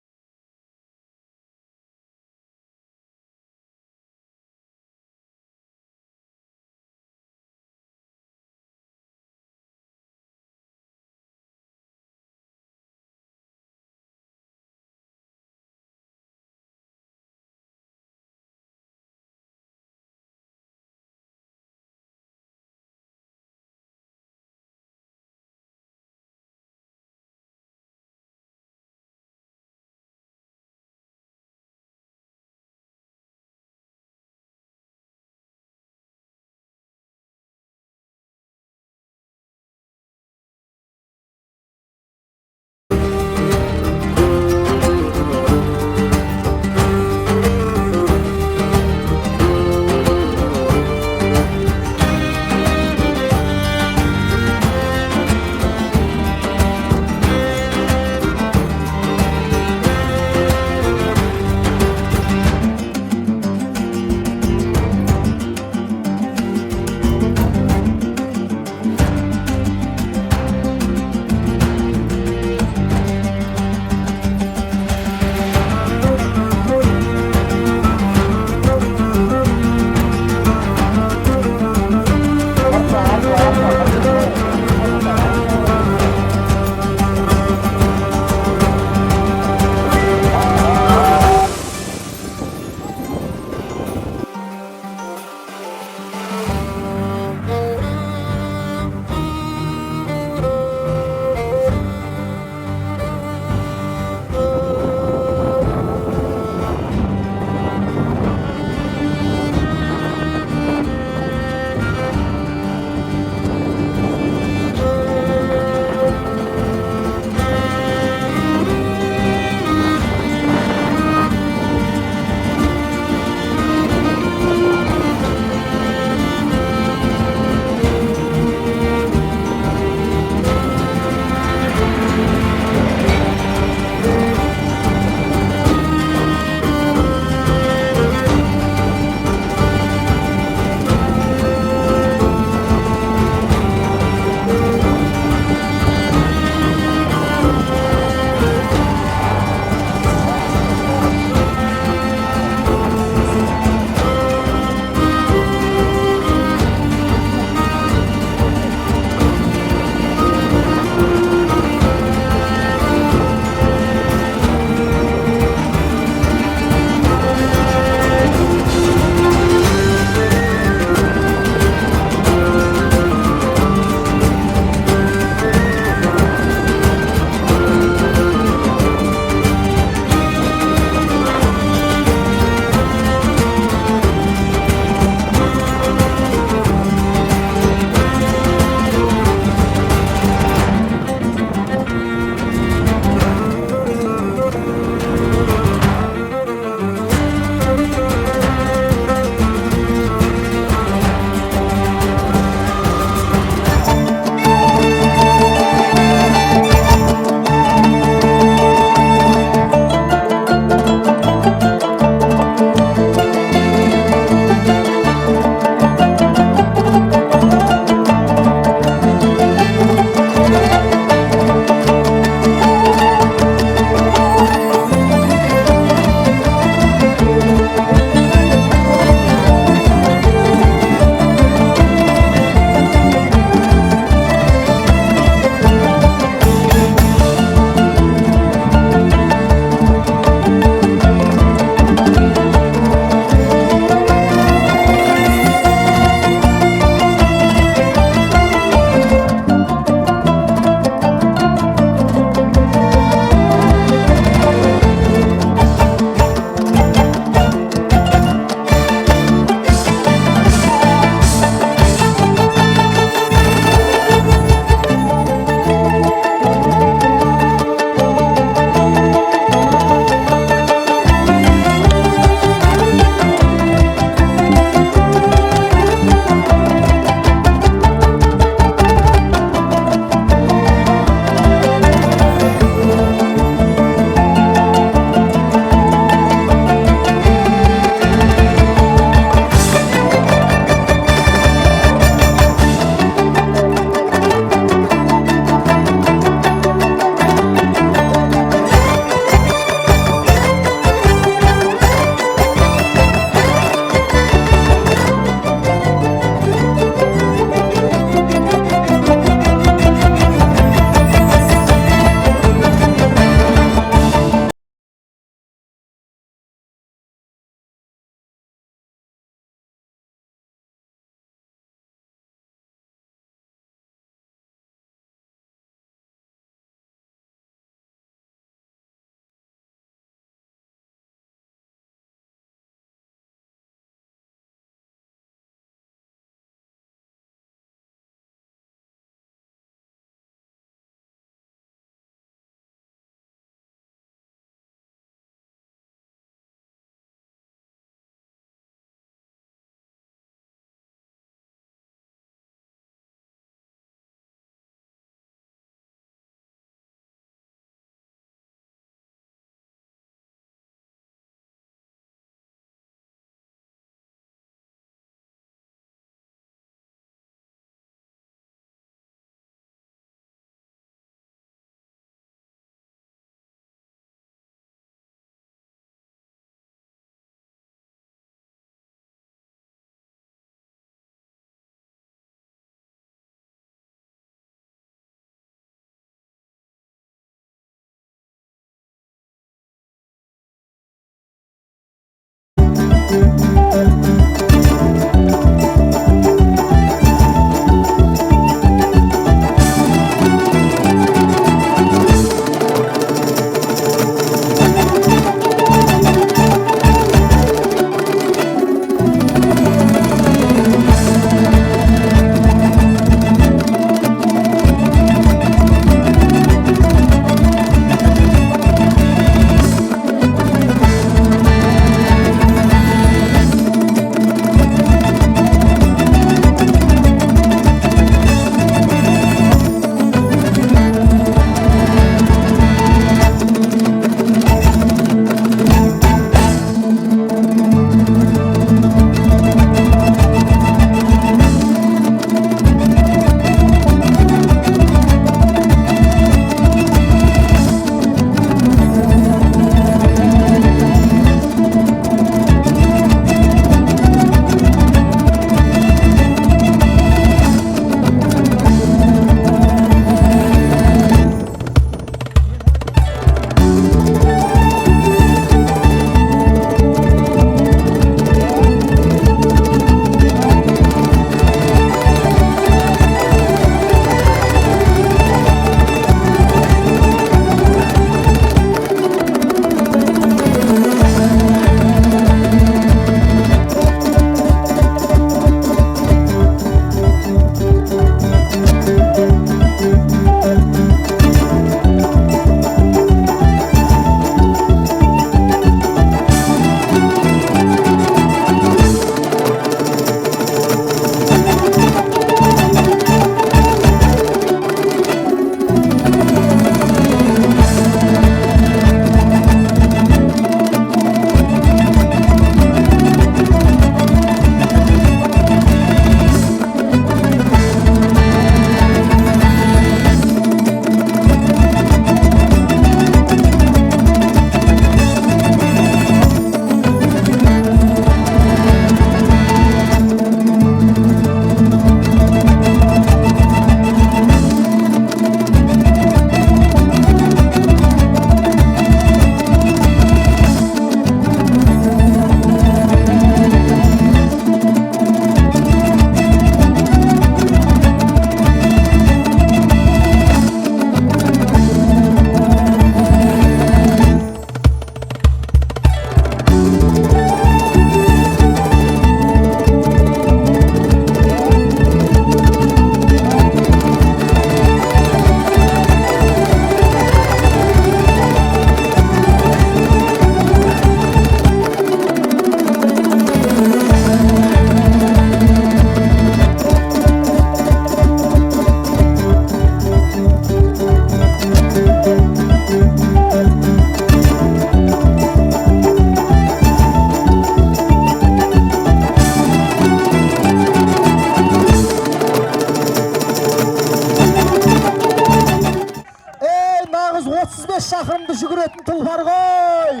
шақырымды жүгіретін тұлпар ғой.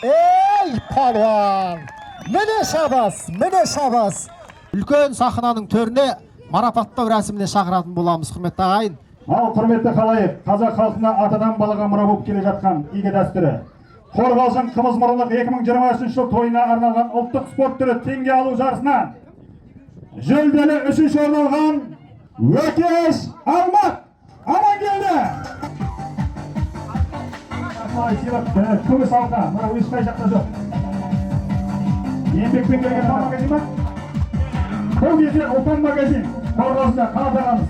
Ей палуан, міне шабас. Үлкен сахнаның төріне марапаттау рәсіміне шақыратын боламыз, құрметті ағайын. Ал құрметті қалайық, қазақ халқына атадан балаға мұра болып келе жатқан игі дәстүрі. Қорғалжын қымыз мұрындық 2023 жыл тойына арналған ұлттық спорт түрі теңге алу жарысынан жүлделі 3-ші орын алған Өкеш Алмат аман келді. Күміс алқа, мұра ешқай жақта жоқ. Еңбекпен келген магазин ба? Бұл кезде Ұлпан магазин, Қорғалжында қаладағаныз.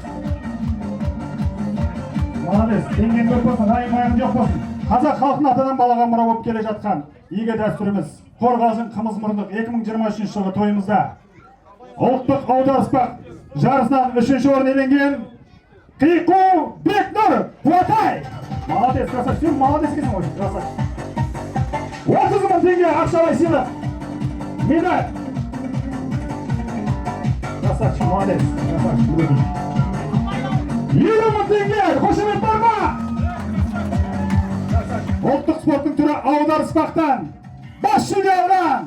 Молодец, теңген көп болсын, райым жоқ болсын. Қазақ халқына атадан балаға мұра болып келе жатқан игі дәстүріміз Қорғалжын қымыз мұрындық 2023 жылғы тойымызда ұлттық аударыспақ жарысынан 3-ші орын иеленген Қиқу Бекнұр Қуатай. Молодец, красавчик, сен молодец екенсің ғой, красавчик. 30 мың теңге ақшалай сыйлық. Медаль. Красавчик, молодец, красавчик. 20 мың теңге, қошемет бар ма? Ұлттық спорттың түрі аударыспақтан бас жүлде алған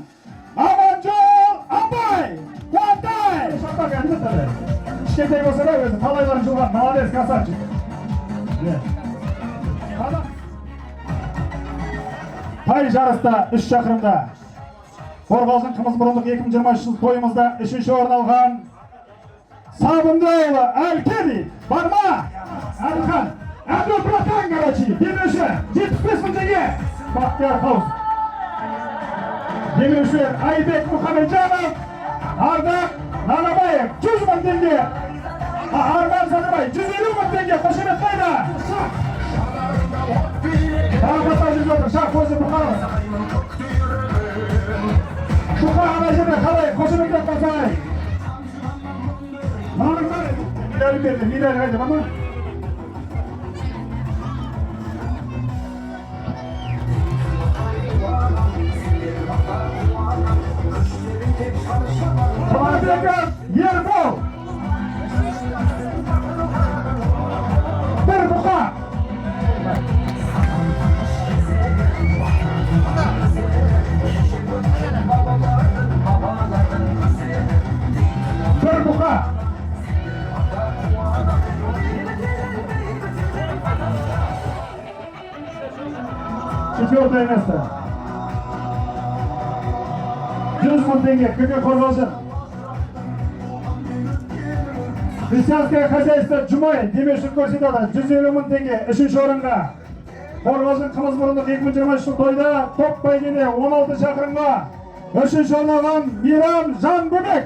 Аманжол Абай Қуатай. Кішкентай болса да өзі талайларын жылған, молодец, красавчик. Тай жарыста 3 шақырымда Қорғалжын қымыз мұрындық 2023 жыл тойымызда 3-ші орын алған Сабындайұлы Әлкеби. Бар ма? Әлхан. Әбдіпротан, короче, демеуші 75 мың теңге. Бақтияр Хаус. Демеушілер Айбек Мұхамеджанов, Ардақ Нанабаев 100 мың теңге. Арман Садыбай 150 мың теңге. Қошемет қайда? Тағапатта жүріп отыр. Шақ көзі бұқарыз. Шуқа ана жерде қалай? Қошеметтен қосай. Маңыздар медалі берді. Медалі қайда бама? Құларбеков Ербол. Bir buqa. Bir buqa. Четвертое место. 100 мың теңге. КК Қорғалжын. Христианское хозяйство Джумай демеушілік көрсетеді 150 мың теңге 3-ші орынға. Қорғалжын қымыз мұрындық 2023 жыл тойда топ бәйгеде 16 шақырымға 3-ші орын алған Мейрам Жанбөбек.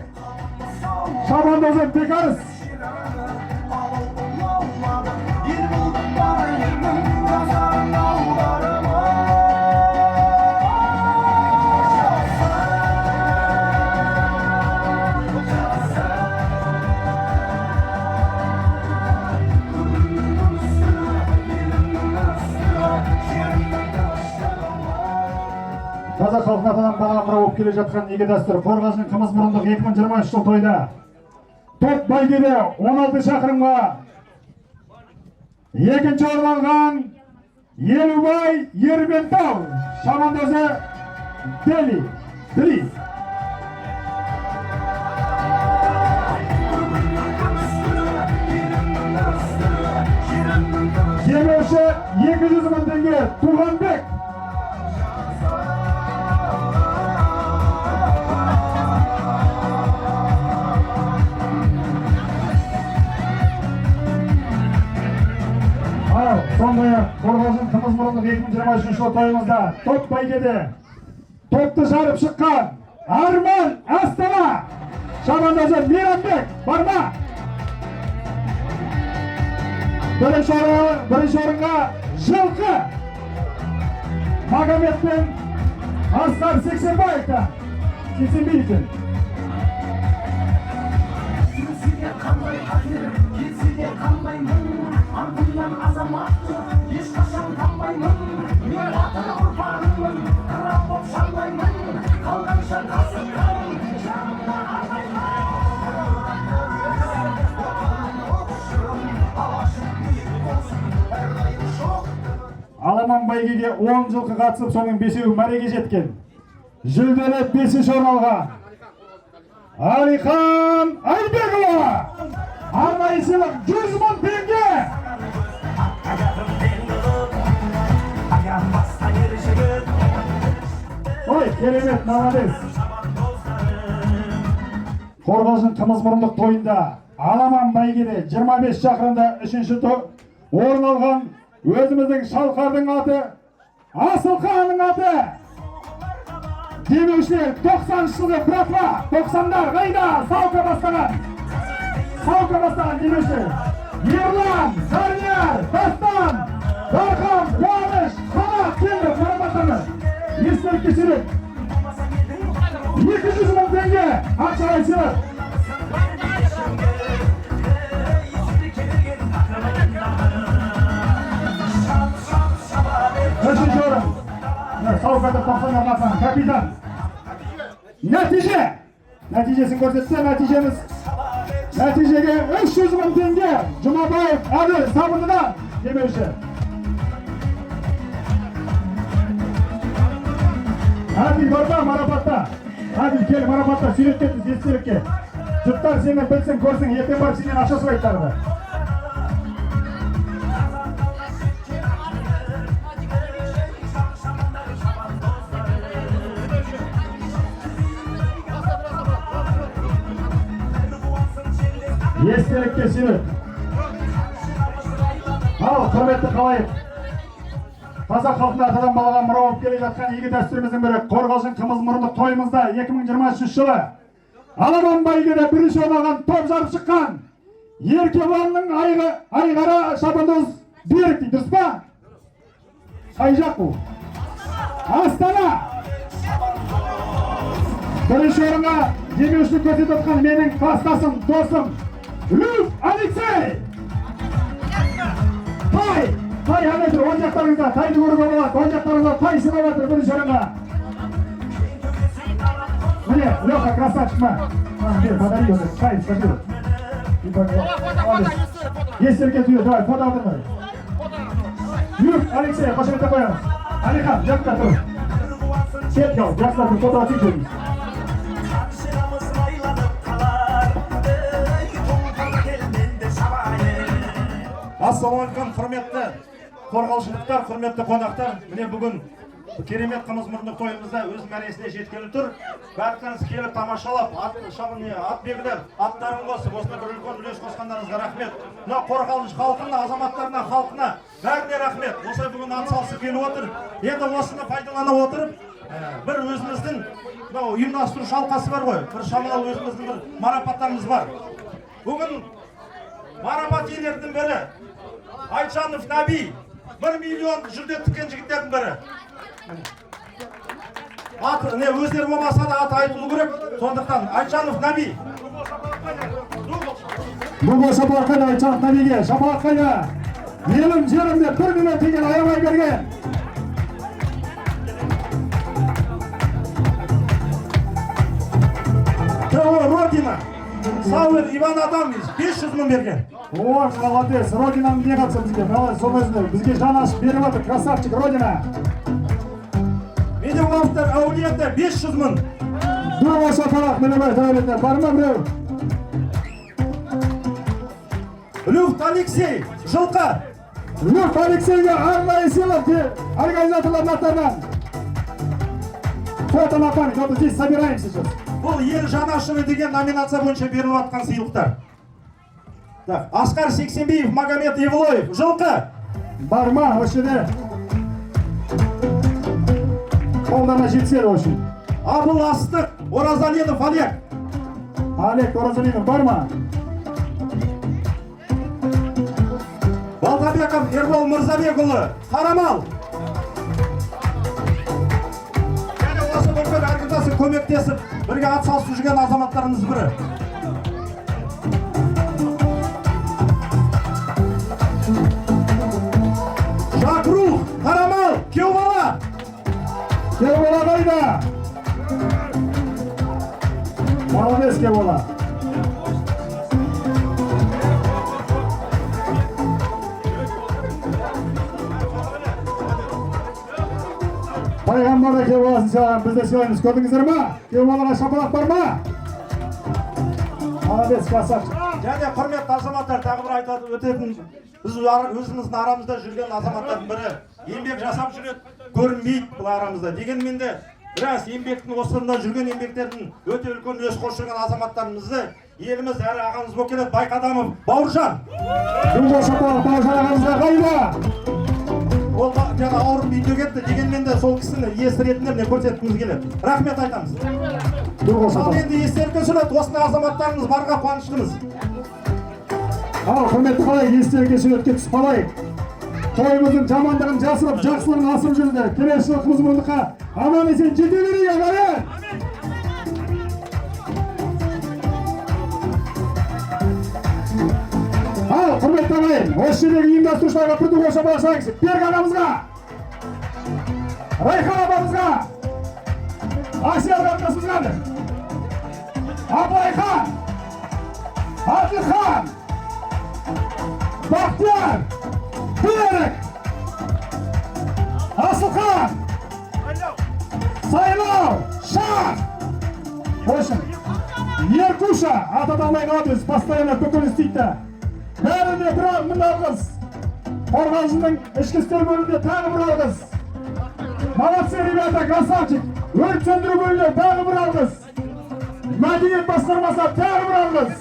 Шабандозы Бекарыс. Қазақ халқына атынан бағалап болып келе жатқан игі дәстүр Қорғалжын қымыз мұрындық 2023 жыл тойда топ бәйгеде 16 шақырымға 2-ші орын алған Елубай Ербентау. Шабандозы Дели. Демеуші 200 мың теңге Туғанбек. Сондай-ақ Қорғалжын қымыз мұрындық 2023 жыл тойымызда топ бәйгеде топты жарып шыққан Арман Астана. Шабандозы Мейрамбек. Бар ма? Бірінші орынға Жылқы Магомед пен Асқар Сексенбаевтан. Сексенбаевтан. Антымнан азаматты ешқашан танбаймын. Мен батыр ұрпағымын, қырау боп шалмаймын. Қалғанша қасықтарым жанымда арнаймын. Аламан бәйгеге 10 жылқы қатысып, соның 5-еуі мәреге жеткен. Жүлделі 5-ші орын алған Алихан Айбекұлы. Арнайы сыйлық 100 мың теңге. Ой, керемет, молодец. Қорғалжын қымыз мұрындық тойында Аламан бәйгеде 25 шақырымда 3-ші орын алған өзіміздің Шалқардың аты, Асылқанның аты. Демеушілер 90 жылғы братва, 90-дар қайда? Саука бастаған демеушілер. Ерлан, Дарияр, Дастан, Дархан, Қуаныш, Қанат келді марапаттаны. Естелік кешірек. 200 мың теңге ақшалай сыйлық. Үшінші орын. Саукада 90 арнасынан капитан. Нәтижесін көрсетсе, нәтижеге 300 мың теңге Жұмабаев Әділ Сабындыдан демеуші. Әділ барда марапатта. Әділ кел марапатта, сүйрет кетті естелікке. Жұттар сені білсін, көрсін, ертең барып сенен ақша сұрайтарды. естелікке сүйрет. Ал, құрметті қалайық. Қазақ халқына атадан балаға мұра болып келе жатқан игі дәстүріміздің бірі Қорғалжын қымыз мұрындық тойымызда 2023 жылы Аламан бәйгеде бірінші орналған топ жарып шыққан Еркебұланның айғара шабандоз Берік дейді, дұрыс па? Қай жақ бұл? Астана! Бірінші орынға демеушілік көрсетіп отқан менің кластасым, досым Люк Алексей! Тай әне тұр, оң жақтарыңызда, тайды көруге болады, оң жақтарыңызда тай сынап жатыр бірінші орынға. Міне, Леха, красавчик ма? Бер, подари оны, тай, скажи. Естелікке түйе, давай, фото алдырмай. Люк Алексей, қошеметті қоямыз. Алихан, жақта тұр. Сет қал, жақта тұр, фото атып көріңіз. Ассалаумағалейкум, құрметті қорғалжындықтар, құрметті қонақтар. Міне бүгін керемет қымыз мұрындық тойымызда өз мәресіне жеткелі тұр. Бәріңіз келіп тамашалап, ат бегілер, аттарын қосып, осында бір үлкен үлес қосқандарыңызға рахмет. Мына Қорғалжын халқына, азаматтарына, халқына бәріне рахмет. Осылай бүгін ат салысы келіп отыр. Енді осыны пайдалана отырып, бір өзіміздің ұйымдастырушы алқасы бар ғой. Бір шамалы өзіміздің бір марапаттарымыз бар. Бүгін марапат иелерінің бірі Айтжанов Наби, 1 миллион жүлде тіккен жігіттердің бірі. Өздері болмаса да аты айтылу керек, сондықтан Айтжанов Наби. Бүгін шапалақ қайда Айтжанов Набиге, шапалақ қайда. Елім жерімде 1 миллион теңгені аямай берген. ТО Родина. Сауэр Иван Адамович 500 мың берген. О, молодец, Родинаның не қатысы бізге, сол өзіне, бізге жан ашып беріп отыр, красавчик Родина. Медеуловтар әулиеті 500 мың. Дұрға шапалақ, мінебай, тәулеттер, бар ма біреу? Люфт Алексей, жылқы. Люфт Алексейге арнайы сыйлық, организаторлардың аттарынан. Фото на память, вот здесь собираем сейчас. Бұл ел жанашыры деген номинация бойынша беріліп атқан сыйлықтар. Асқар Сексенбиев, Магомед Евлоев, жылқы. Барма, өшеде. Қолдана жетседі өшін. Абыл Астық, Оразалинов Олег. Олег Оразалинов, барма. Балтабеков Ербол Мырзабекұлы, Қарамал. Әркімдасы көмектесіп, бірге ат салысып жүрген азаматтарымыз бірі. Шақрух, Қарамал, Кеубала. Кеубала қайда? Молодец, Кеубала. Пайғамбарға Кеубаласын сыйлаған, бізде сыйлаймыз, көрдіңіздер ма? Кеубалаға шапалақ бар ма? Молодец, красавчик. Және құрметті азаматтар, тағы бір айтатын өтетін, біз өзіміздің арамызда жүрген азаматтардың бірі еңбек жасап жүреді, көрінбейді бұл арамызда. Дегенмен де біраз еңбектің осында жүрген еңбектердің өте үлкен үлес қосқан азаматтарымызды еліміз әрі ағамыз болып келеді. Байқадамов Бауыржан. Бүгінгі шапалақ Бауыржан ағамызға қайда? Ол жаңа ауырып үйде кетті, дегенмен де сол кісіні иесі ретінде көрсеткіміз келеді. Рахмет айтамыз. Ал енді естелікке сөйледі, осындай азаматтарымыз барға қуаныштымыз. Ал, құрметті қалай естелікке сөйлетке түсіп қалайық. Тойымыздың жамандығын жасырып, жақсылығын асырып жүрді. Келесі жылы қымыз мұрындыққа аман есен жете берейік, ағайын! Ал, құрметті ағайын, осы жердегі ұйымдастырушыларға бір түгел шапалақ шағыңыз. Берік ағамызға, Райхан апамызға, Асия ағамызға, Абылайхан, Адылхан, Бақтияр, Берік, Асылхан, Сайлау, Шах, Ошын, Еркуша, ататалмай қалады, постоянно көкөл істейді. Бәрінде бір мына қыз. Қорғалжының ішкі істер бөлімінде тағы бір алғыз. Молодцы, ребята, красавчик. Өрт сөндіру бөлімінде тағы бір алғыз. Мәдениет басқармасы тағы бір алғыз.